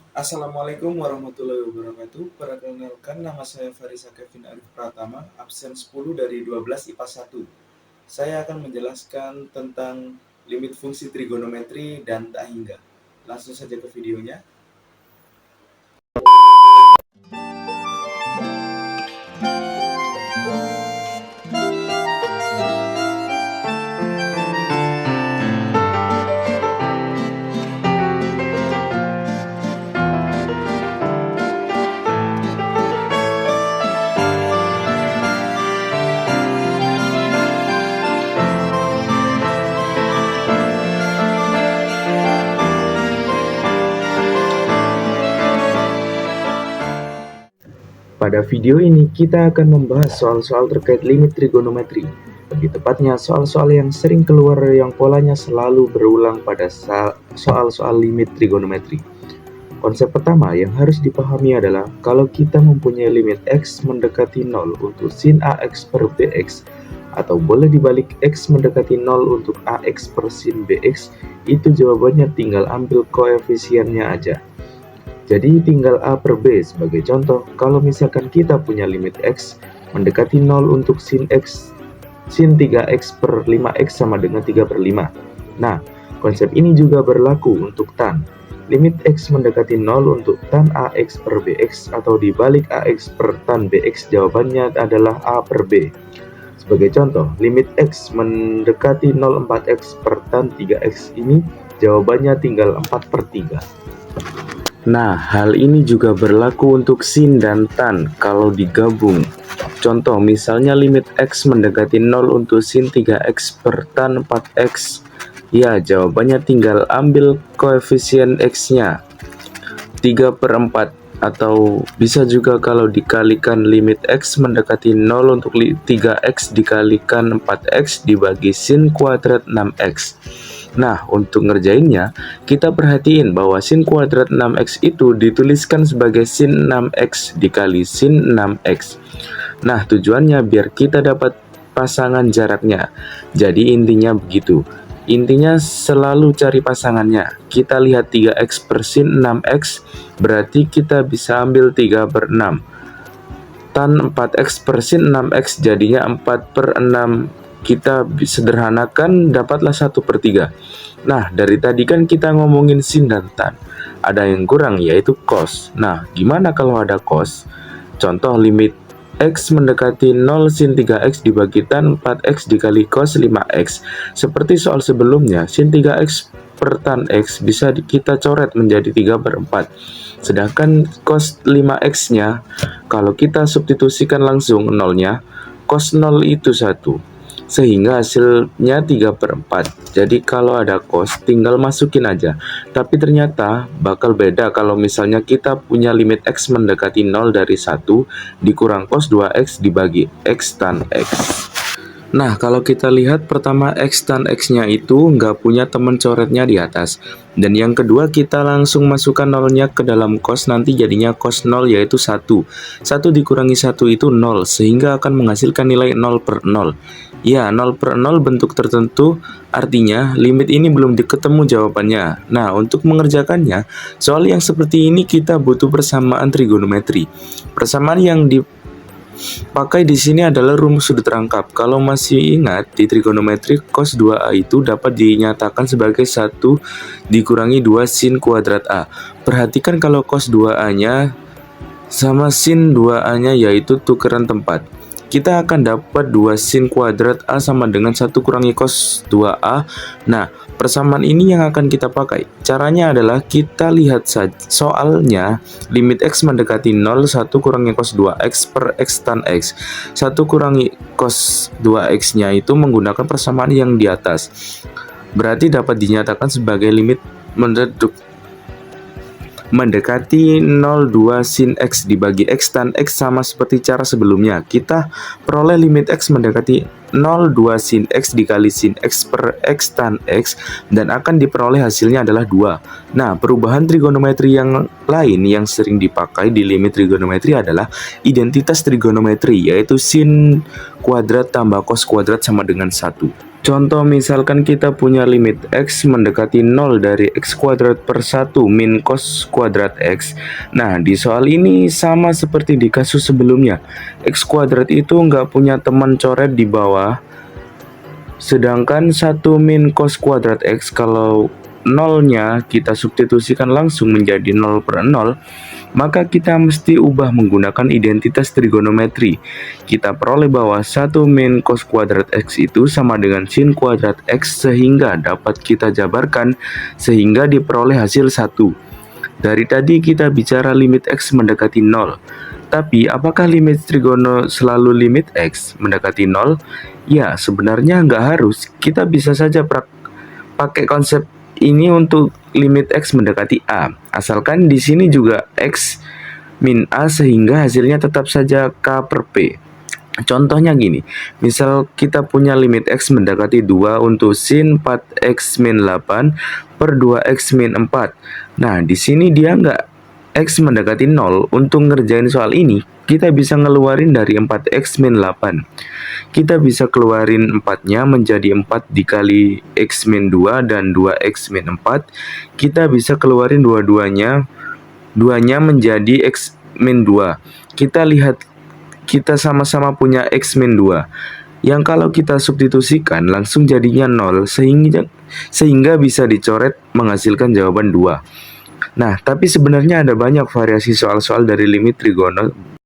Assalamualaikum warahmatullahi wabarakatuh. Perkenalkan, nama saya Farisa Kevin Arif Pratama, absen 10 dari 12 IPA 1. Saya akan menjelaskan tentang limit fungsi trigonometri dan tak hingga. Langsung saja ke videonya. Pada video ini kita akan membahas soal-soal terkait limit trigonometri. Lebih tepatnya soal-soal yang sering keluar yang polanya selalu berulang pada soal-soal limit trigonometri. Konsep pertama yang harus dipahami adalah kalau kita mempunyai limit x mendekati 0 untuk sin ax per bx, atau boleh dibalik x mendekati 0 untuk ax per sin bx, itu jawabannya tinggal ambil koefisiennya aja. Jadi tinggal A per B. Sebagai contoh, kalau misalkan kita punya limit X mendekati 0 untuk sin 3X per 5X sama dengan 3 per 5. Nah, konsep ini juga berlaku untuk tan. Limit X mendekati 0 untuk tan AX per BX atau dibalik AX per tan BX, jawabannya adalah A per B. Sebagai contoh, limit X mendekati 0,4X per tan 3X ini, jawabannya tinggal 4 per 3. Nah, hal ini juga berlaku untuk sin dan tan kalau digabung. Contoh, misalnya limit X mendekati 0 untuk sin 3X per tan 4X. Ya, jawabannya tinggal ambil koefisien X-nya, 3 per 4. Atau bisa juga kalau dikalikan limit X mendekati 0 untuk 3X dikalikan 4X dibagi sin kuadrat 6X. Nah, untuk ngerjainnya, kita perhatiin bahwa sin kuadrat 6x itu dituliskan sebagai sin 6x dikali sin 6x. Nah, tujuannya biar kita dapat pasangan jaraknya. Jadi intinya begitu. Intinya selalu cari pasangannya. Kita lihat 3x per sin 6x, berarti kita bisa ambil 3 per 6. Tan 4x per sin 6x jadinya 4 per 6. Kita sederhanakan, dapatlah 1 per 3. Nah, dari tadi kan kita ngomongin sin dan tan. Ada yang kurang, yaitu cos. Nah, gimana kalau ada cos? Contoh, limit X mendekati 0 sin 3X dibagi tan 4X dikali cos 5X. Seperti soal sebelumnya, sin 3X per tan X bisa kita coret menjadi 3 per 4. Sedangkan cos 5X-nya, kalau kita substitusikan langsung nolnya, cos 0 itu 1. Sehingga hasilnya 3 per 4. Jadi kalau ada cos tinggal masukin aja. Tapi ternyata bakal beda kalau misalnya kita punya limit X mendekati 0 dari 1 dikurang cos 2X dibagi X tan X. Nah, kalau kita lihat pertama X tan X-nya itu nggak punya teman coretnya di atas. Dan yang kedua kita langsung masukkan nolnya ke dalam cos, nanti jadinya cos 0 yaitu 1. 1 dikurangi 1 itu 0, sehingga akan menghasilkan nilai 0 per 0. Ya, 0 per 0 bentuk tertentu, artinya limit ini belum diketemu jawabannya. Nah, untuk mengerjakannya, soal yang seperti ini kita butuh persamaan trigonometri. Persamaan yang pakai di sini adalah rumus sudut rangkap. Kalau masih ingat, di trigonometri cos 2A itu dapat dinyatakan sebagai 1 dikurangi 2 sin kuadrat A. Perhatikan kalau cos 2A-nya sama sin 2A-nya yaitu tukeran tempat. Kita akan dapat 2 sin kuadrat A sama dengan 1 kurangi cos 2A. Nah, persamaan ini yang akan kita pakai. Caranya adalah kita lihat saja soalnya, limit X mendekati 0, 1 kurangi cos 2X per X tan X. 1 kurangi cos 2X-nya itu menggunakan persamaan yang di atas. Berarti dapat dinyatakan sebagai limit mendekati 0,2 sin X dibagi X tan X sama seperti cara sebelumnya. Kita peroleh limit X mendekati 0,2 sin X dikali sin X per X tan X, dan akan diperoleh hasilnya adalah 2. Nah, perubahan trigonometri yang lain yang sering dipakai di limit trigonometri adalah identitas trigonometri, yaitu sin kuadrat tambah cos kuadrat sama dengan 1. Contoh misalkan kita punya limit X mendekati 0 dari X kuadrat per 1 min cos kuadrat X. Nah, di soal ini sama seperti di kasus sebelumnya. X kuadrat itu nggak punya teman coret di bawah, sedangkan 1 min cos kuadrat X kalau nolnya kita substitusikan langsung menjadi 0 per 0, maka kita mesti ubah menggunakan identitas trigonometri. Kita peroleh bahwa 1 min cos kuadrat X itu sama dengan sin kuadrat X sehingga dapat kita jabarkan sehingga diperoleh hasil 1. Dari tadi kita bicara limit X mendekati 0. Tapi apakah limit trigono selalu limit X mendekati 0? Ya, sebenarnya nggak harus. Kita bisa saja pakai konsep ini untuk limit X mendekati A. Asalkan di sini juga X min A sehingga hasilnya tetap saja K per P. Contohnya gini, misal kita punya limit X mendekati 2 untuk sin 4X min 8 per 2X min 4. Nah, di sini dia nggak X mendekati 0. Untuk ngerjain soal ini, kita bisa ngeluarin dari 4X min 8. Kita bisa keluarin 4-nya menjadi 4 dikali X min 2 dan 2X min 4. Kita bisa keluarin dua-duanya, 2-nya menjadi X min 2. Kita lihat kita sama-sama punya X min 2 yang kalau kita substitusikan langsung jadinya 0 sehingga bisa dicoret menghasilkan jawaban 2. Nah, tapi sebenarnya ada banyak variasi soal-soal dari limit trigono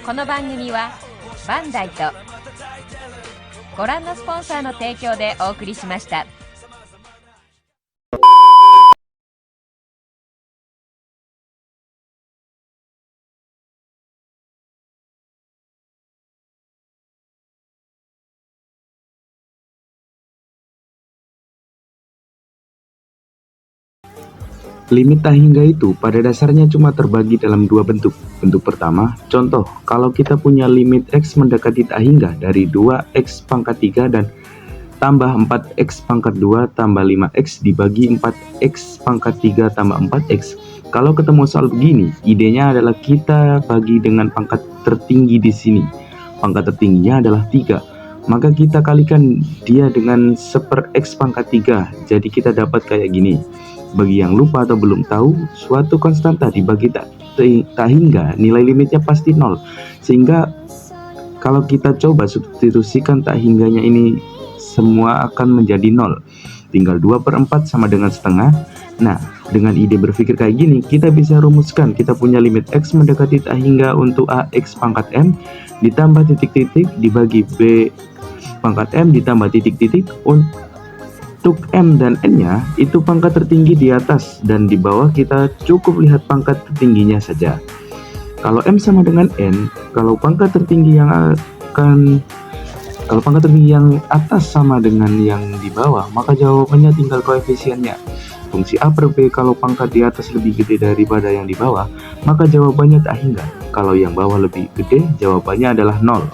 この番組はバンダイとご覧のスポンサーの提供でお送りしました。Limit tak hingga itu pada dasarnya cuma terbagi dalam dua bentuk. Bentuk pertama, contoh, kalau kita punya limit X mendekati tak hingga dari 2X pangkat 3 dan tambah 4X pangkat 2 tambah 5X dibagi 4X pangkat 3 tambah 4X. Kalau ketemu soal begini, idenya adalah kita bagi dengan pangkat tertinggi di sini. Pangkat tertingginya adalah 3. Maka kita kalikan dia dengan 1/X pangkat 3. Jadi kita dapat kayak gini. Bagi yang lupa atau belum tahu, suatu konstanta dibagi tak hingga nilai limitnya pasti 0. Sehingga kalau kita coba substitusikan tak hingganya ini semua akan menjadi 0. Tinggal 2/4 sama dengan setengah. Nah, dengan ide berpikir kayak gini, kita bisa rumuskan kita punya limit X mendekati tak hingga untuk AX pangkat M ditambah titik-titik dibagi B pangkat M ditambah titik-titik. Untuk M dan N-nya itu pangkat tertinggi di atas dan di bawah kita cukup lihat pangkat tertingginya saja. Kalau M sama dengan N, kalau pangkat tertinggi yang atas sama dengan yang di bawah, maka jawabannya tinggal koefisiennya. Fungsi A per B kalau pangkat di atas lebih gede daripada yang di bawah, maka jawabannya tak hingga. Kalau yang bawah lebih gede, jawabannya adalah 0.